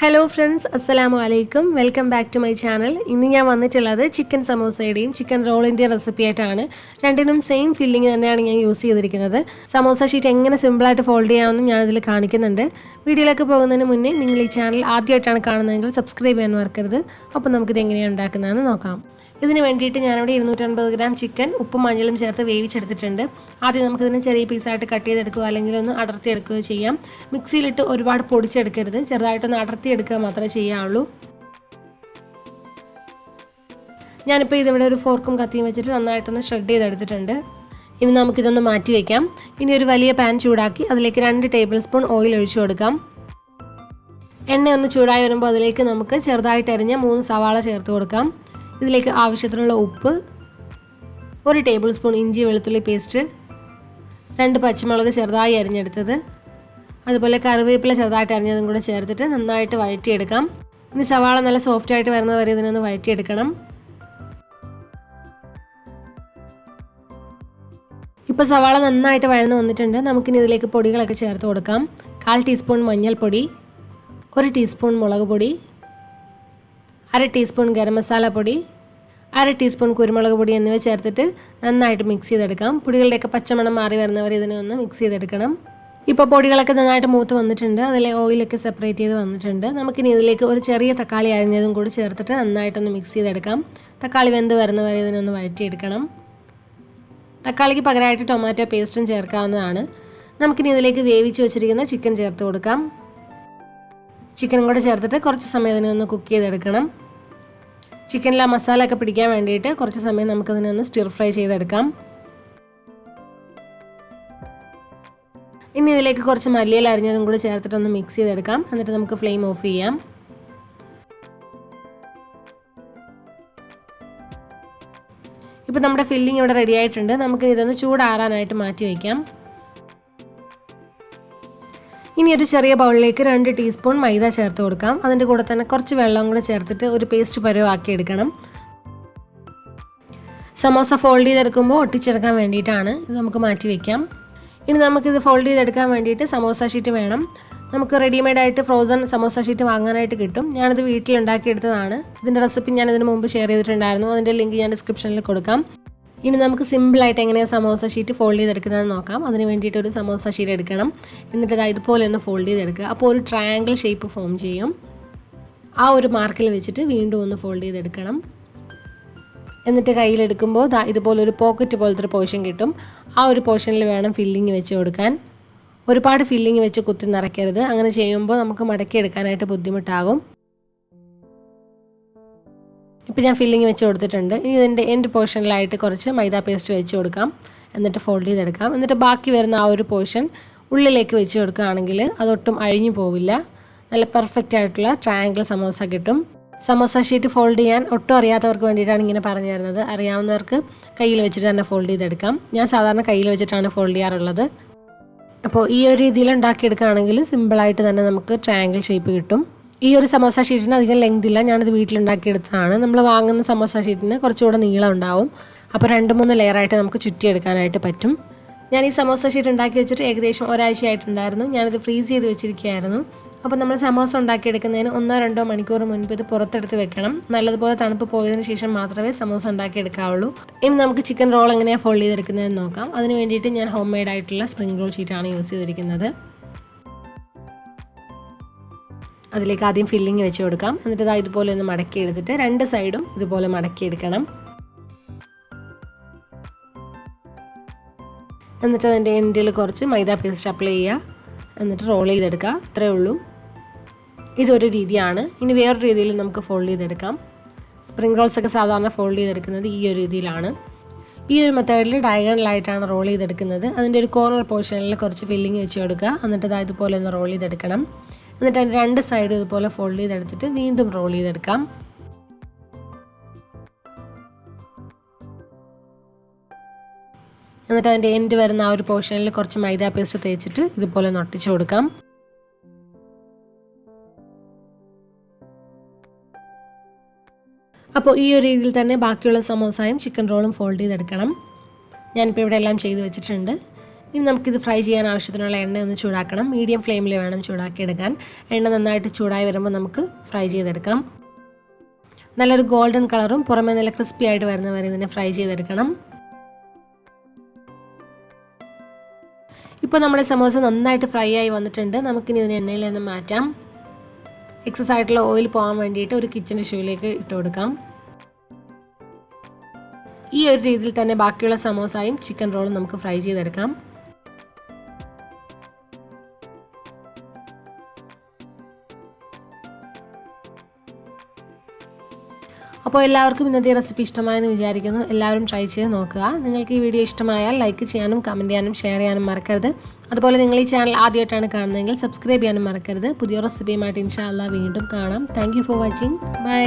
Hello friends, Assalamu alaikum. Welcome back to my channel. ഇന്ന് ഞാൻ വന്നിട്ടുള്ളത് ചിക്കൻ സമോസയുടെയും ചിക്കൻ റോളിൻ്റെയും റെസിപ്പി ആയിട്ടാണ്. രണ്ടിനും സെയിം ഫില്ലിംഗ് തന്നെയാണ് ഞാൻ യൂസ് ചെയ്തിരിക്കുന്നത്. സമോസ ഷീറ്റ് എങ്ങനെ സിമ്പിളായിട്ട് ഫോൾഡ് ചെയ്യാമെന്ന് ഞാനിതിൽ കാണിക്കുന്നുണ്ട്. വീഡിയോയിലേക്ക് പോകുന്നതിന് മുന്നേ നിങ്ങൾ ഈ ചാനൽ ആദ്യമായിട്ടാണ് കാണുന്നതെങ്കിൽ സബ്സ്ക്രൈബ് ചെയ്യാൻ മറക്കരുത്. അപ്പോൾ നമുക്കിത് എങ്ങനെയാണ് ഉണ്ടാക്കുന്നതെന്ന് നോക്കാം. ഇതിന് വേണ്ടിയിട്ട് ഞാനിവിടെ 250 ഗ്രാം ചിക്കൻ ഉപ്പും മഞ്ഞളും ചേർത്ത് വേവിച്ചെടുത്തിട്ടുണ്ട്. ആദ്യം നമുക്കിതിനെ ചെറിയ പീസായിട്ട് കട്ട് ചെയ്തെടുക്കുക അല്ലെങ്കിൽ ഒന്ന് അടർത്തിയെടുക്കുകയോ ചെയ്യാം. മിക്സിയിലിട്ട് ഒരുപാട് പൊടിച്ചെടുക്കരുത്, ചെറുതായിട്ടൊന്ന് അടർത്തിയെടുക്കുക മാത്രമേ ചെയ്യാവുള്ളൂ. ഞാനിപ്പോൾ ഇതിവിടെ ഒരു ഫോർക്കും കത്തിയും വെച്ചിട്ട് നന്നായിട്ടൊന്ന് ഷ്രെഡ് ചെയ്തെടുത്തിട്ടുണ്ട്. ഇനി നമുക്കിതൊന്ന് മാറ്റി വയ്ക്കാം. ഇനി ഒരു വലിയ പാൻ ചൂടാക്കി അതിലേക്ക് 2 ടേബിൾ സ്പൂൺ ഓയിൽ ഒഴിച്ചു കൊടുക്കാം. എണ്ണ ഒന്ന് ചൂടായി വരുമ്പോൾ അതിലേക്ക് നമുക്ക് ചെറുതായിട്ട് അരിഞ്ഞ 3 സവാള ചേർത്ത് കൊടുക്കാം. ഇതിലേക്ക് ആവശ്യത്തിനുള്ള ഉപ്പ്, 1 ടേബിൾ സ്പൂൺ ഇഞ്ചി വെളുത്തുള്ളി പേസ്റ്റ്, 2 പച്ചമുളക് ചെറുതായി അരിഞ്ഞെടുത്തത്, അതുപോലെ കറിവേപ്പില ചെറുതായിട്ട് അരിഞ്ഞതും കൂടെ ചേർത്തിട്ട് നന്നായിട്ട് വഴറ്റിയെടുക്കാം. ഇനി സവാള നല്ല സോഫ്റ്റ് ആയിട്ട് വരുന്നത് വരെ ഇതിനൊന്ന് വഴറ്റിയെടുക്കണം. ഇപ്പോൾ സവാള നന്നായിട്ട് വഴന്ന് വന്നിട്ടുണ്ട്. നമുക്കിനി ഇതിലേക്ക് പൊടികളൊക്കെ ചേർത്ത് കൊടുക്കാം. 1/4 ടീസ്പൂൺ മഞ്ഞൾപ്പൊടി, 1 ടീസ്പൂൺ മുളക് പൊടി, 1/2 ടീസ്പൂൺ ഗരം മസാല പൊടി, 1/2 ടീസ്പൂൺ കുരുമുളക് പൊടി എന്നിവ ചേർത്തിട്ട് നന്നായിട്ട് മിക്സ് ചെയ്തെടുക്കാം. പൊടികളുടെയൊക്കെ പച്ചമണം മാറി വരുന്നവരെ ഇതിനെ ഒന്ന് മിക്സ് ചെയ്തെടുക്കണം. ഇപ്പോൾ പൊടികളൊക്കെ നന്നായിട്ട് മൂത്ത് വന്നിട്ടുണ്ട്, അതിലെ ഓയിലൊക്കെ സെപ്പറേറ്റ് ചെയ്ത് വന്നിട്ടുണ്ട്. നമുക്കിനി ഇതിലേക്ക് ഒരു ചെറിയ തക്കാളി അരിഞ്ഞതും കൂടി ചേർത്തിട്ട് നന്നായിട്ടൊന്ന് മിക്സ് ചെയ്തെടുക്കാം. തക്കാളി വെന്ത് വരുന്നവരെ ഇതിനൊന്ന് വഴറ്റിയെടുക്കണം. തക്കാളിക്ക് പകരമായിട്ട് ടൊമാറ്റോ പേസ്റ്റും ചേർക്കാവുന്നതാണ്. നമുക്കിനി ഇതിലേക്ക് വേവിച്ച് വെച്ചിരിക്കുന്ന ചിക്കൻ ചേർത്ത് കൊടുക്കാം. ചിക്കനും കൂടെ ചേർത്തിട്ട് കുറച്ച് സമയം ഇതിനൊന്ന് കുക്ക് ചെയ്തെടുക്കണം. ചിക്കനിൽ ആ മസാല ഒക്കെ പിടിക്കാൻ വേണ്ടിയിട്ട് കുറച്ച് സമയം നമുക്കതിനൊന്ന് സ്റ്റിർ ഫ്രൈ ചെയ്തെടുക്കാം. ഇനി ഇതിലേക്ക് കുറച്ച് മല്ലിയില അരിഞ്ഞതും കൂടി ചേർത്തിട്ടൊന്ന് മിക്സ് ചെയ്തെടുക്കാം. എന്നിട്ട് നമുക്ക് ഫ്ലെയിം ഓഫ് ചെയ്യാം. ഇപ്പോൾ നമ്മുടെ ഫില്ലിംഗ് ഇവിടെ റെഡി ആയിട്ടുണ്ട്. നമുക്ക് ഇതൊന്ന് ചൂടാറാനായിട്ട് മാറ്റി വയ്ക്കാം. ഇനി ഒരു ചെറിയ ബൗളിലേക്ക് 2 ടീസ്പൂൺ മൈദ ചേർത്ത് കൊടുക്കാം. അതിൻ്റെ കൂടെ തന്നെ കുറച്ച് വെള്ളം കൂടെ ചേർത്തിട്ട് ഒരു പേസ്റ്റ് പരുവാക്കി എടുക്കണം. സമോസ ഫോൾഡ് ചെയ്തെടുക്കുമ്പോൾ ഒട്ടിച്ചെടുക്കാൻ വേണ്ടിയിട്ടാണ്. ഇത് നമുക്ക് മാറ്റി വയ്ക്കാം. ഇനി നമുക്കിത് ഫോൾഡ് ചെയ്തെടുക്കാൻ വേണ്ടിയിട്ട് സമോസ ഷീറ്റ് വേണം. നമുക്ക് റെഡിമെയ്ഡായിട്ട് ഫ്രോസൺ സമോസ ഷീറ്റ് വാങ്ങാനായിട്ട് കിട്ടും. ഞാനിത് വീട്ടിലുണ്ടാക്കിയെടുത്തതാണ്. ഇതിൻ്റെ റെസിപ്പി ഞാൻ ഇതിന് മുമ്പ് ഷെയർ ചെയ്തിട്ടുണ്ടായിരുന്നു. അതിൻ്റെ ലിങ്ക് ഞാൻ ഡിസ്ക്രിപ്ഷനിൽ കൊടുക്കാം. ഇനി നമുക്ക് സിമ്പിളായിട്ട് എങ്ങനെയാണ് സമോസ ഷീറ്റ് ഫോൾഡ് ചെയ്തെടുക്കുന്നതെന്ന് നോക്കാം. അതിന് വേണ്ടിയിട്ട് ഒരു സമോസ ഷീറ്റ് എടുക്കണം. എന്നിട്ട് ഇതുപോലെ ഒന്ന് ഫോൾഡ് ചെയ്തെടുക്കുക. അപ്പോൾ ഒരു ട്രയാങ്കിൾ ഷേപ്പ് ഫോം ചെയ്യും. ആ ഒരു മാർക്കിൽ വെച്ചിട്ട് വീണ്ടും ഒന്ന് ഫോൾഡ് ചെയ്തെടുക്കണം. എന്നിട്ട് കയ്യിലെടുക്കുമ്പോൾ ഇതുപോലെ ഒരു പോക്കറ്റ് പോലത്തെ ഒരു പോർഷൻ കിട്ടും. ആ ഒരു പോർഷനിൽ വേണം ഫില്ലിങ് വെച്ച് കൊടുക്കാൻ. ഒരുപാട് ഫില്ലിങ് വെച്ച് കുത്തി നിറയ്ക്കരുത്. അങ്ങനെ ചെയ്യുമ്പോൾ നമുക്ക് മടക്കി എടുക്കാനായിട്ട് ബുദ്ധിമുട്ടാകും. ഇപ്പോൾ ഞാൻ ഫില്ലിങ് വെച്ച് കൊടുത്തിട്ടുണ്ട്. ഇനി ഇതിൻ്റെ എൻഡ് പോർഷനിലായിട്ട് കുറച്ച് മൈദ പേസ്റ്റ് വെച്ച് കൊടുക്കാം. എന്നിട്ട് ഫോൾഡ് ചെയ്തെടുക്കാം. എന്നിട്ട് ബാക്കി വരുന്ന ആ ഒരു പോർഷൻ ഉള്ളിലേക്ക് വെച്ച് കൊടുക്കുകയാണെങ്കിൽ അതൊട്ടും അഴിഞ്ഞു പോവില്ല. നല്ല പെർഫെക്റ്റ് ആയിട്ടുള്ള ട്രയാങ്കിൾ സമോസ കിട്ടും. സമോസ ഷീറ്റ് ഫോൾഡ് ചെയ്യാൻ ഒട്ടും അറിയാത്തവർക്ക് വേണ്ടിയിട്ടാണ് ഇങ്ങനെ പറഞ്ഞു തരുന്നത്. അറിയാവുന്നവർക്ക് കയ്യിൽ വെച്ചിട്ട് തന്നെ ഫോൾഡ് ചെയ്തെടുക്കാം. ഞാൻ സാധാരണ കയ്യിൽ വെച്ചിട്ടാണ് ഫോൾഡ് ചെയ്യാറുള്ളത്. അപ്പോൾ ഈ ഒരു രീതിയിൽ ഉണ്ടാക്കിയെടുക്കുകയാണെങ്കിൽ സിമ്പിളായിട്ട് തന്നെ നമുക്ക് ട്രയാങ്കിൾ ഷേപ്പ് കിട്ടും. ഈ ഒരു സമോസ ഷീറ്റിന് അധികം ലെങ്ത് ഇല്ല. ഞാനിത് വീട്ടിലുണ്ടാക്കിയെടുത്തതാണ്. നമ്മൾ വാങ്ങുന്ന സമോസ ഷീറ്റിന് കുറച്ചുകൂടെ നീളം ഉണ്ടാവും. അപ്പോൾ 2-3 ലെയറായിട്ട് നമുക്ക് ചുറ്റിയെടുക്കാനായിട്ട് പറ്റും. ഞാൻ ഈ സമോസ ഷീറ്റ് ഉണ്ടാക്കി വെച്ചിട്ട് ഏകദേശം ഒരാഴ്ചയായിട്ടുണ്ടായിരുന്നു. ഞാനിത് ഫ്രീസ് ചെയ്ത് വെച്ചിരിക്കുകയായിരുന്നു. അപ്പോൾ നമ്മൾ സമോസ ഉണ്ടാക്കിയെടുക്കുന്നതിന് 1-2 മണിക്കൂർ മുൻപ് ഇത് പുറത്തെടുത്ത് വെക്കണം. നല്ലതുപോലെ തണുപ്പ് പോയതിന് ശേഷം മാത്രമേ സമോസ ഉണ്ടാക്കിയെടുക്കാവുള്ളൂ. ഇനി നമുക്ക് ചിക്കൻ റോൾ എങ്ങനെയാണ് ഫോൾഡ് ചെയ്തെടുക്കുന്നതെന്ന് നോക്കാം. അതിന് വേണ്ടിയിട്ട് ഞാൻ ഹോം മെയ്ഡ് ആയിട്ടുള്ള സ്പ്രിംഗ് റോൾ ഷീറ്റാണ് യൂസ് ചെയ്തിരിക്കുന്നത്. അതിലേക്ക് ആദ്യം ഫില്ലിങ് വെച്ച് കൊടുക്കാം. എന്നിട്ട് ഇതുപോലെ ഒന്ന് മടക്കി എടുത്തിട്ട് 2 സൈഡും ഇതുപോലെ മടക്കി എടുക്കണം. എന്നിട്ട് അതിൻ്റെ എൻഡിൽ കുറച്ച് മൈദ പേസ്റ്റ് അപ്ലൈ ചെയ്യുക. എന്നിട്ട് റോൾ ചെയ്തെടുക്കുക. അത്രയേ ഉള്ളൂ. ഇതൊരു രീതിയാണ്. ഇനി വേറൊരു രീതിയിൽ നമുക്ക് ഫോൾഡ് ചെയ്തെടുക്കാം. സ്പ്രിംഗ് റോൾസ് ഒക്കെ സാധാരണ ഫോൾഡ് ചെയ്തെടുക്കുന്നത് ഈ ഒരു രീതിയിലാണ്. ഈ ഒരു മെത്തേഡിൽ ഡയഗണലായിട്ടാണ് റോൾ ചെയ്തെടുക്കുന്നത്. അതിൻ്റെ ഒരു കോർണർ പോർഷനിൽ കുറച്ച് ഫില്ലിങ് വെച്ച് കൊടുക്കുക. എന്നിട്ട് ഇതുപോലെ ഒന്ന് റോൾ ചെയ്തെടുക്കണം. എന്നിട്ട് അതിൻ്റെ 2 സൈഡും ഇതുപോലെ ഫോൾഡ് ചെയ്തെടുത്തിട്ട് വീണ്ടും റോൾ ചെയ്തെടുക്കാം. എന്നിട്ട് അതിൻ്റെ എൻഡ് വരുന്ന ആ ഒരു പോർഷനിൽ കുറച്ച് മൈദ പേസ്റ്റ് തേച്ചിട്ട് ഇതുപോലെ ഒട്ടിച്ചു കൊടുക്കാം. അപ്പോൾ ഈ ഒരു രീതിയിൽ തന്നെ ബാക്കിയുള്ള സമോസയും ചിക്കൻ റോളും ഫോൾഡ് ചെയ്തെടുക്കണം. ഞാനിപ്പോൾ ഇവിടെ എല്ലാം ചെയ്ത് വെച്ചിട്ടുണ്ട്. ഇനി നമുക്കിത് ഫ്രൈ ചെയ്യാൻ ആവശ്യത്തിനുള്ള എണ്ണ ഒന്ന് ചൂടാക്കണം. മീഡിയം ഫ്ലെയിമിൽ വേണം ചൂടാക്കിയെടുക്കാൻ. എണ്ണ നന്നായിട്ട് ചൂടായി വരുമ്പോൾ നമുക്ക് ഫ്രൈ ചെയ്തെടുക്കാം. നല്ലൊരു ഗോൾഡൻ കളറും പുറമേ നല്ല ക്രിസ്പി ആയിട്ട് വരുന്ന വരെ ഇതിനെ ഫ്രൈ ചെയ്തെടുക്കണം. ഇപ്പോൾ നമ്മുടെ സമോസ നന്നായിട്ട് ഫ്രൈ ആയി വന്നിട്ടുണ്ട്. നമുക്കിനി ഇതിനെ എണ്ണയിൽ നിന്ന് മാറ്റാം. എക്സസ് ആയിട്ടുള്ള ഓയിൽ പോകാൻ വേണ്ടിയിട്ട് ഒരു കിച്ചൺ ടിഷ്യൂവിലേക്ക് ഇട്ട് കൊടുക്കാം. ഈ ഒരു രീതിയിൽ തന്നെ ബാക്കിയുള്ള സമോസയും ചിക്കൻ റോളും നമുക്ക് ഫ്രൈ ചെയ്തെടുക്കാം. അപ്പോൾ എല്ലാവർക്കും ഇന്നത്തെ റെസിപ്പി ഇഷ്ടമായെന്ന് വിചാരിക്കുന്നു. എല്ലാവരും ട്രൈ ചെയ്ത് നോക്കുക. നിങ്ങൾക്ക് ഈ വീഡിയോ ഇഷ്ടമായാൽ ലൈക്ക് ചെയ്യാനും കമൻറ്റ് ചെയ്യാനും ഷെയർ ചെയ്യാനും മറക്കരുത്. അതുപോലെ നിങ്ങൾ ഈ ചാനൽ ആദ്യമായിട്ടാണ് കാണുന്നതെങ്കിൽ സബ്സ്ക്രൈബ് ചെയ്യാനും മറക്കരുത്. പുതിയ റെസിപ്പിയുമായിട്ട് ഇൻഷാ അല്ലാഹ് വീണ്ടും കാണാം. Thank you for watching. By.